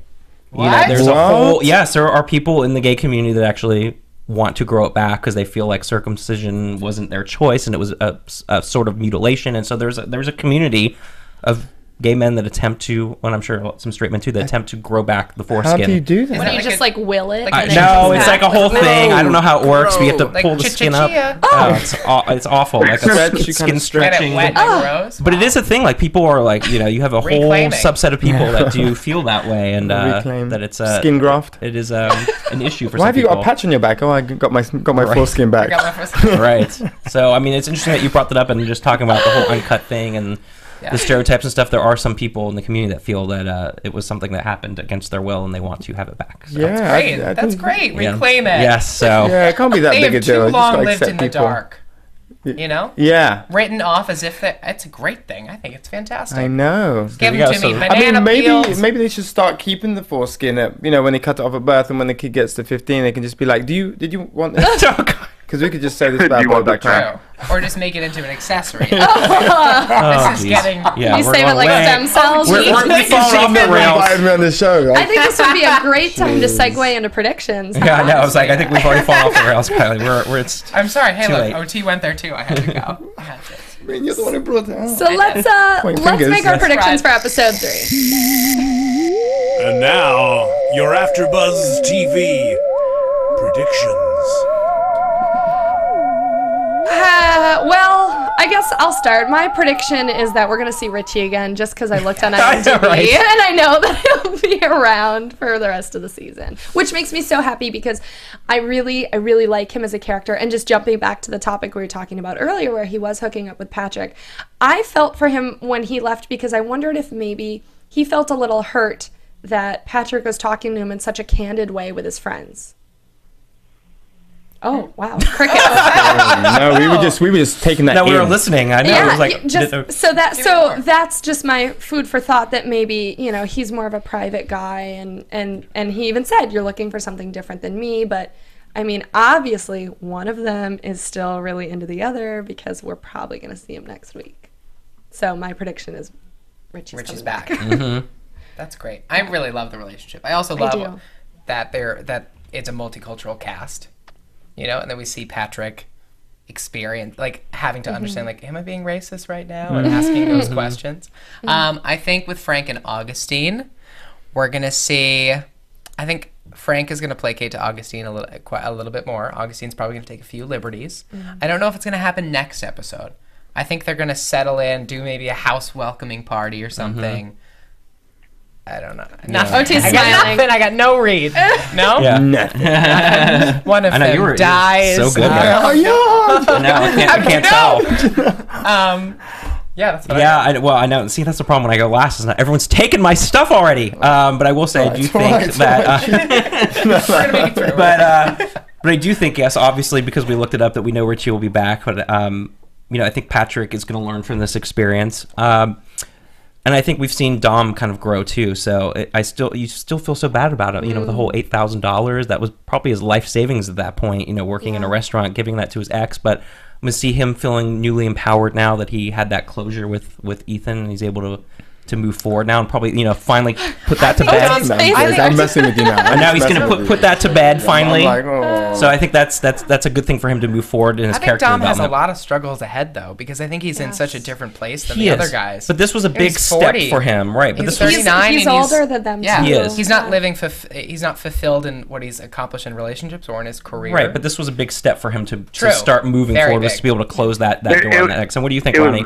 [SPEAKER 5] You know,
[SPEAKER 6] What?
[SPEAKER 5] there's a whole
[SPEAKER 7] What?
[SPEAKER 5] yes. There are people in the gay community that actually want to grow it back because they feel like circumcision wasn't their choice and it was a sort of mutilation. And so there's a community of gay men that attempt to, and I'm sure some straight men too, that attempt to grow back the
[SPEAKER 7] How
[SPEAKER 5] foreskin.
[SPEAKER 7] do you do
[SPEAKER 4] When
[SPEAKER 7] that?
[SPEAKER 4] you
[SPEAKER 6] like
[SPEAKER 4] just
[SPEAKER 6] a-
[SPEAKER 4] like will it.
[SPEAKER 6] like
[SPEAKER 4] and
[SPEAKER 6] a-
[SPEAKER 4] it
[SPEAKER 5] No,
[SPEAKER 4] comes
[SPEAKER 5] it's
[SPEAKER 4] back.
[SPEAKER 5] like a whole thing. I don't know how it works. But you have to
[SPEAKER 6] Like
[SPEAKER 5] pull the skin up.
[SPEAKER 6] ch-ch-chia.
[SPEAKER 5] Oh, it's awful. Like
[SPEAKER 7] Stretch,
[SPEAKER 5] a
[SPEAKER 7] you
[SPEAKER 5] skin
[SPEAKER 7] kinda
[SPEAKER 6] Get it
[SPEAKER 5] stretching.
[SPEAKER 6] wet and gross.
[SPEAKER 5] But it is a thing. Like people are like, you have a whole
[SPEAKER 6] Reclaiming.
[SPEAKER 5] subset of people that do feel that way, and
[SPEAKER 7] Reclaim.
[SPEAKER 5] that it's
[SPEAKER 7] Skin graft.
[SPEAKER 5] It is an issue for
[SPEAKER 7] Why
[SPEAKER 5] some
[SPEAKER 7] have you
[SPEAKER 5] people.
[SPEAKER 7] got a patch on your back? Oh, I got my
[SPEAKER 5] Right.
[SPEAKER 7] foreskin
[SPEAKER 6] I
[SPEAKER 7] back.
[SPEAKER 6] got my first.
[SPEAKER 5] Right. So I mean, it's interesting that you brought that up and just talking about the whole uncut thing and
[SPEAKER 6] Yeah.
[SPEAKER 5] the stereotypes and stuff. There are some people in the community that feel that it was something that happened against their will and they want to have it back. So.
[SPEAKER 7] Yeah,
[SPEAKER 6] Great.
[SPEAKER 7] I
[SPEAKER 6] That's
[SPEAKER 7] think-
[SPEAKER 6] great.
[SPEAKER 5] Yeah.
[SPEAKER 6] Reclaim it.
[SPEAKER 5] Yes. So
[SPEAKER 7] Yeah, it can't be that
[SPEAKER 6] They
[SPEAKER 7] big a
[SPEAKER 6] have
[SPEAKER 7] deal.
[SPEAKER 6] too
[SPEAKER 7] You just
[SPEAKER 6] long
[SPEAKER 7] gotta
[SPEAKER 6] lived
[SPEAKER 7] accept
[SPEAKER 6] in the
[SPEAKER 7] people.
[SPEAKER 6] dark. You know?
[SPEAKER 7] Yeah.
[SPEAKER 6] Written off as if it's a great thing. I think it's fantastic.
[SPEAKER 7] I know.
[SPEAKER 6] Give
[SPEAKER 5] There
[SPEAKER 6] them
[SPEAKER 5] you
[SPEAKER 6] to
[SPEAKER 5] go.
[SPEAKER 6] me.
[SPEAKER 5] So-
[SPEAKER 6] Banana peels.
[SPEAKER 7] maybe they should start keeping the foreskin at, when they cut it off at birth, and when the kid gets to 15, they can just be like, did you want this? Because we could just say this bad boy back home.
[SPEAKER 6] True. Or just make it into an accessory.
[SPEAKER 5] Oh,
[SPEAKER 6] This is
[SPEAKER 5] geez.
[SPEAKER 6] getting...
[SPEAKER 5] Yeah,
[SPEAKER 4] You
[SPEAKER 5] we're
[SPEAKER 4] save it
[SPEAKER 5] going
[SPEAKER 4] like
[SPEAKER 5] way-
[SPEAKER 4] stem cells.
[SPEAKER 5] We're falling off the rails.
[SPEAKER 7] Invited me on the show.
[SPEAKER 4] I think this would be a great time to segue into predictions.
[SPEAKER 5] Yeah, I know. I was like, I think we've already fallen off the rails, Kylie. It's
[SPEAKER 6] I'm sorry. Hey,
[SPEAKER 5] too
[SPEAKER 6] look,
[SPEAKER 5] late.
[SPEAKER 6] OT went there too. I had to go. I had to.
[SPEAKER 7] I mean, you're the one who brought it out.
[SPEAKER 4] So let's
[SPEAKER 7] fingers.
[SPEAKER 4] make our
[SPEAKER 7] That's
[SPEAKER 4] predictions
[SPEAKER 6] right.
[SPEAKER 4] for episode 3.
[SPEAKER 1] And now, your AfterBuzz TV predictions.
[SPEAKER 4] Well, I guess I'll start. My prediction is that we're going to see Richie again just because I looked on
[SPEAKER 5] I know,
[SPEAKER 4] IMDb
[SPEAKER 5] right?
[SPEAKER 4] and I know that he'll be around for the rest of the season, which makes me so happy because I really like him as a character. And just jumping back to the topic we were talking about earlier where he was hooking up with Patrick, I felt for him when he left because I wondered if maybe he felt a little hurt that Patrick was talking to him in such a candid way with his friends. Oh, wow. Crickets.
[SPEAKER 7] No, we were just taking that
[SPEAKER 5] no, we were
[SPEAKER 7] in.
[SPEAKER 5] listening. I know.
[SPEAKER 4] Yeah,
[SPEAKER 5] It was like,
[SPEAKER 4] so that's just my food for thought that maybe, he's more of a private guy and he even said you're looking for something different than me, but I mean, obviously one of them is still really into the other because we're probably going to see him next week. So my prediction is Richie's
[SPEAKER 6] back.
[SPEAKER 5] Mm-hmm.
[SPEAKER 6] That's great. I really love the relationship. I also
[SPEAKER 4] do.
[SPEAKER 6] love that it's a multicultural cast. And then we see Patrick experience, like, having to understand, like, am I being racist right now? And asking those questions. I think with Frank and Agustín, we're going to see, I think Frank is going to placate to Agustín a little bit more. Agustín's probably going to take a few liberties. I don't know if it's going to happen next episode. I think they're going to settle in, do maybe a house welcoming party or something. I don't know. Nothing.
[SPEAKER 4] OT's
[SPEAKER 6] I got
[SPEAKER 4] smiling.
[SPEAKER 6] nothing. I got no read. No?
[SPEAKER 5] Yeah.
[SPEAKER 7] Nothing.
[SPEAKER 6] One of
[SPEAKER 5] I know,
[SPEAKER 6] them
[SPEAKER 5] you were
[SPEAKER 6] dies.
[SPEAKER 5] so good.
[SPEAKER 7] Oh, yeah.
[SPEAKER 5] No, I can't tell.
[SPEAKER 6] Yeah, that's what
[SPEAKER 5] Yeah, I know. See, that's the problem when I go last. Is not everyone's taken my stuff already. But I will say, I do think that.
[SPEAKER 6] We're gonna make it through.
[SPEAKER 5] But I do think, yes, obviously, because we looked it up, that we know Richie will be back. But I think Patrick is going to learn from this experience. And I think we've seen Dom kind of grow too. So you still feel so bad about it. The whole $8,000 that was probably his life savings at that point. Working in a restaurant, giving that to his ex. But I'm gonna see him feeling newly empowered now that he had that closure with Ethan, and he's able to move forward now, and probably face put that to bed.
[SPEAKER 4] Dom's face-
[SPEAKER 7] I'm messing with you now.
[SPEAKER 5] And now he's gonna put that to bed finally.
[SPEAKER 7] I'm like, oh.
[SPEAKER 5] So I think that's a good thing for him to move forward in his
[SPEAKER 6] I think
[SPEAKER 5] character
[SPEAKER 6] Dom has a
[SPEAKER 5] development.
[SPEAKER 6] lot of struggles ahead, though, because I think he's in such a different place than
[SPEAKER 5] He
[SPEAKER 6] the
[SPEAKER 5] is.
[SPEAKER 6] other guys.
[SPEAKER 5] But this was a big
[SPEAKER 6] He's
[SPEAKER 5] step
[SPEAKER 6] 40.
[SPEAKER 5] for him, right? But
[SPEAKER 6] He's
[SPEAKER 5] this was
[SPEAKER 6] 39
[SPEAKER 4] He's
[SPEAKER 6] and
[SPEAKER 4] older than them,
[SPEAKER 6] Yeah,
[SPEAKER 4] too.
[SPEAKER 5] He is.
[SPEAKER 6] He's not living. He's not fulfilled in what he's accomplished in relationships or in his career.
[SPEAKER 5] right. But this was a big step for him to
[SPEAKER 6] True.
[SPEAKER 5] start moving
[SPEAKER 6] Very
[SPEAKER 5] forward, was
[SPEAKER 6] big.
[SPEAKER 5] to be able to close that door on that ex. And what do you think,
[SPEAKER 2] It
[SPEAKER 5] Ronnie?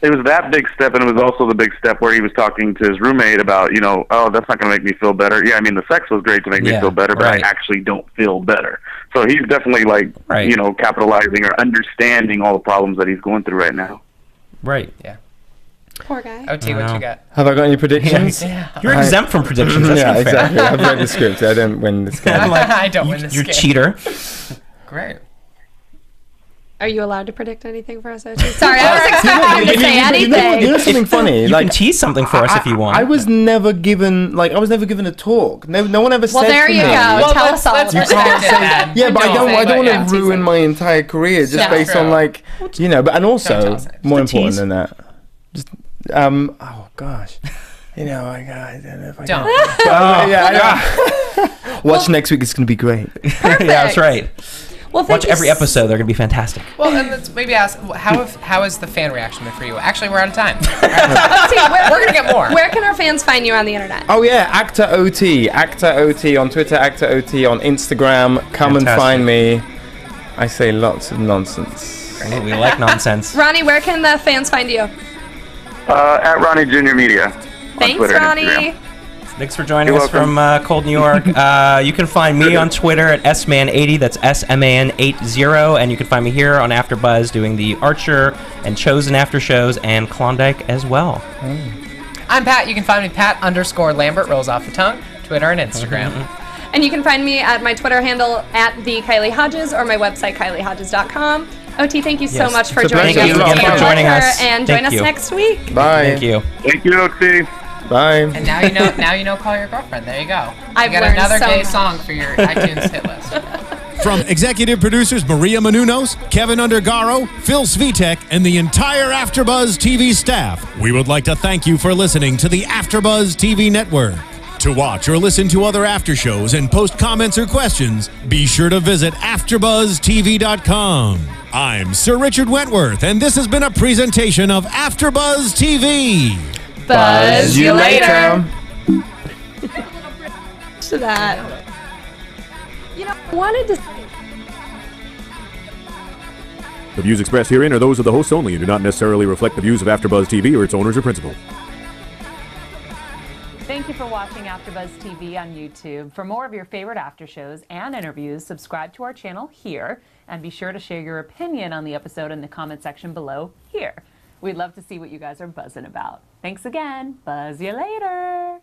[SPEAKER 2] was that big step, and it was also the big step where he was talking to his roommate about, oh, that's not going to make me feel better. Yeah, I mean, the sex was great to make me feel better, but
[SPEAKER 5] right.
[SPEAKER 2] I actually don't feel better. So he's definitely,
[SPEAKER 5] Right.
[SPEAKER 2] capitalizing or understanding all the problems that he's going through right now.
[SPEAKER 5] Right.
[SPEAKER 6] Yeah.
[SPEAKER 4] Poor guy.
[SPEAKER 6] OT, what
[SPEAKER 5] know.
[SPEAKER 6] you got?
[SPEAKER 7] Have I got any predictions?
[SPEAKER 5] You're exempt from predictions. That's
[SPEAKER 7] Yeah,
[SPEAKER 5] not fair.
[SPEAKER 7] exactly. I've read the script. I don't win this game.
[SPEAKER 6] I don't win this
[SPEAKER 5] You're a
[SPEAKER 6] game.
[SPEAKER 5] cheater.
[SPEAKER 6] Great.
[SPEAKER 4] Are you allowed to predict anything for us, OT? Sorry, I was expecting him to say anything.
[SPEAKER 7] You know something funny?
[SPEAKER 5] You can tease something for us if you want.
[SPEAKER 7] I was never given a talk. No one ever said
[SPEAKER 4] There
[SPEAKER 7] to
[SPEAKER 4] you
[SPEAKER 7] me.
[SPEAKER 4] go.
[SPEAKER 6] Well,
[SPEAKER 4] Tell
[SPEAKER 6] let's-
[SPEAKER 4] us all
[SPEAKER 6] let's
[SPEAKER 4] about
[SPEAKER 6] respect
[SPEAKER 4] it.
[SPEAKER 6] it then.
[SPEAKER 7] Yeah, but I don't
[SPEAKER 6] Yeah.
[SPEAKER 7] want to ruin my entire career just
[SPEAKER 4] Yeah.
[SPEAKER 7] based
[SPEAKER 6] True.
[SPEAKER 7] on but and also
[SPEAKER 6] tell us.
[SPEAKER 7] more
[SPEAKER 5] Just a
[SPEAKER 7] important
[SPEAKER 5] tease.
[SPEAKER 7] than that. Just oh gosh. I don't know if I
[SPEAKER 6] Don't.
[SPEAKER 7] yeah. Watch next week. It's going to be great.
[SPEAKER 5] Yeah, that's right.
[SPEAKER 4] Well, thank
[SPEAKER 5] Watch
[SPEAKER 4] you
[SPEAKER 5] every episode. They're going to be fantastic.
[SPEAKER 6] Well, and let's maybe ask, how has the fan reaction been for you? Actually, we're out of time.
[SPEAKER 4] We're
[SPEAKER 6] We're gonna get more.
[SPEAKER 4] Where can our fans find you on the internet?
[SPEAKER 7] Oh yeah, Actor OT on Twitter, Actor OT on Instagram. Come and
[SPEAKER 5] Fantastic.
[SPEAKER 7] find me. I say lots of nonsense.
[SPEAKER 5] Ooh, we like nonsense.
[SPEAKER 4] Ronnie, where can the fans find you?
[SPEAKER 2] At Ronnie Jr. Media.
[SPEAKER 4] Thanks,
[SPEAKER 2] Twitter and
[SPEAKER 4] Ronnie.
[SPEAKER 2] Instagram.
[SPEAKER 5] Thanks for joining
[SPEAKER 2] You're
[SPEAKER 5] us from Cold New York. You can find me on Twitter at sman80. That's SMAN80, and you can find me here on AfterBuzz doing the Archer and Chosen after shows and Klondike as well.
[SPEAKER 6] I'm Pat. You can find me Pat_Lambert, rolls off the tongue, Twitter and Instagram.
[SPEAKER 4] And you can find me at my Twitter handle at the Kylie Hodges or my website KylieHodges.com. O-T, thank you so
[SPEAKER 5] Yes.
[SPEAKER 4] much for
[SPEAKER 7] It's a
[SPEAKER 4] joining
[SPEAKER 7] pleasure.
[SPEAKER 4] us.
[SPEAKER 7] Thank you
[SPEAKER 4] Take
[SPEAKER 7] for
[SPEAKER 5] joining
[SPEAKER 4] care
[SPEAKER 5] us.
[SPEAKER 4] and join
[SPEAKER 5] Thank
[SPEAKER 4] us
[SPEAKER 5] you.
[SPEAKER 4] next week.
[SPEAKER 7] Bye.
[SPEAKER 5] Thank you.
[SPEAKER 2] Thank you, O-T.
[SPEAKER 7] Bye.
[SPEAKER 6] And now you know. Now you know. Call your girlfriend. There you go.
[SPEAKER 4] I've
[SPEAKER 6] You got
[SPEAKER 4] learned
[SPEAKER 6] another
[SPEAKER 4] so
[SPEAKER 6] gay
[SPEAKER 4] much.
[SPEAKER 6] song for your iTunes hit list.
[SPEAKER 3] From executive producers Maria Menounos, Kevin Undergaro, Phil Svitek, and the entire AfterBuzz TV staff, we would like to thank you for listening to the AfterBuzz TV network. To watch or listen to other after shows and post comments or questions, be sure to visit AfterBuzzTV.com. I'm Sir Richard Wentworth, and this has been a presentation of AfterBuzz TV.
[SPEAKER 4] Buzz you later.
[SPEAKER 7] later.
[SPEAKER 4] To that. You know, I wanted to.
[SPEAKER 8] The views expressed herein are those of the hosts only and do not necessarily reflect the views of AfterBuzz TV or its owners or principals.
[SPEAKER 9] Thank you for watching AfterBuzz TV on YouTube. For more of your favorite after shows and interviews, subscribe to our channel here, and be sure to share your opinion on the episode in the comment section below here. We'd love to see what you guys are buzzing about. Thanks again. Buzz you later.